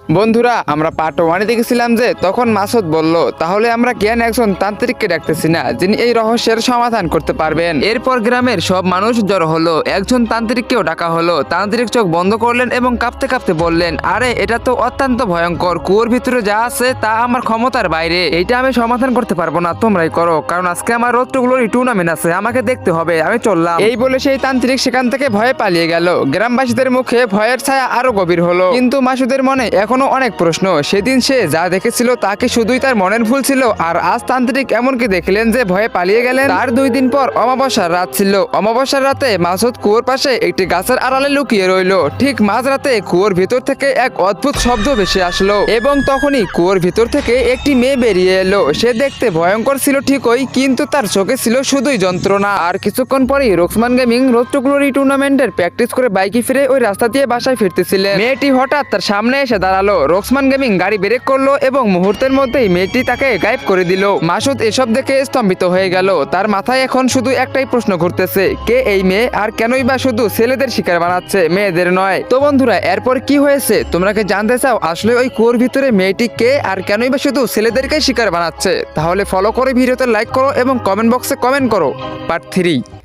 বন্ধুরা, আমরা পার্ট 1-এ দেখেছিলাম যে তখন মাসুদ বলল, তাহলে আমরা কেন একজন তান্ত্রিককে ডাকতেছি না যিনি এই রহস্যের সমাধান করতে পারবেন। এরপর গ্রামের সব মানুষ জড়ো হলো, একজন তান্ত্রিককেও ডাকা হলো। তান্ত্রিক চোখ বন্ধ করলেন এবং কাঁপতে কাঁপতে বললেন, আরে এটা তো অত্যন্ত ভয়ঙ্কর, কুয়োর ভিতরে যা আছে তা আমার ক্ষমতার বাইরে, এইটা আমি সমাধান করতে পারবো না, তোমরাই করো, কারণ আজকে আমার রোড টু গ্লোরি টুর্নামেন্ট আছে, আমাকে দেখতে হবে, আমি চললাম। এই বলে সেই তান্ত্রিক সেখান থেকে ভয়ে পালিয়ে গেল। গ্রামবাসীদের মুখে ভয়ের ছায়া আরো গভীর হলো, কিন্তু মাসুদের মনে এখনো অনেক প্রশ্ন। সেদিন সে যা দেখেছিল তা কি শুধুই তার মনের ভুল ছিল, আর আজ তান্ত্রিক এমনকি দেখলেন যে ভয়ে পালিয়ে গেলেন। তার 2 দিন পর অমাবস্যার রাত ছিল। অমাবস্যার রাতে মাসুদ কুয়োর পাশে একটি গাছের আড়ালে লুকিয়ে রইল। ঠিক মাঝরাতে কুয়োর ভিতর থেকে এক অদ্ভুত শব্দ ভেসে আসলো এবং তখনই কুয়োর ভিতর থেকে একটি মেয়ে বেরিয়ে এলো। সে দেখতে ভয়ঙ্কর ছিল ঠিকই, কিন্তু তার চোখে ছিল শুধুই যন্ত্রণা। আর কিছুক্ষণ পরেই রোক্সমান গেমিং রোড টু গ্লোরি টুর্নামেন্টের প্র্যাকটিস করে বাইকে ফিরে ওই রাস্তা দিয়ে বাসায় ফিরতেছিলেন। মেয়েটি হঠাৎ তার সামনে এসে দাঁড়ালো। রোক্সমান গেমিং গাড়ি ব্রেক করলো এবং মুহূর্তের মধ্যেই মেয়েটি তাকে গায়েব করে দিল। মাসুদ এসব দেখে স্তম্ভিত হয়ে গেল। তার মাথায় এখন শুধু একটাই প্রশ্ন ঘুরতেছে, কে এই মেয়ে, আর কেনই বা শুধু ছেলেদের শিকার বানাচ্ছে, মেয়েদের নয়। তো বন্ধুরা, এরপর কি হয়েছে তোমরা কি জানতে চাও? আসলে ওই কুয়োর ভিতরে মেয়েটি কে, আর কেনই বা শুধু ছেলেদেরকে শিকার বানাচ্ছে? তাহলে ফলো করে ভিডিওতে লাইক করো এবং কমেন্ট বক্সে কমেন্ট করো। পার্ট 3।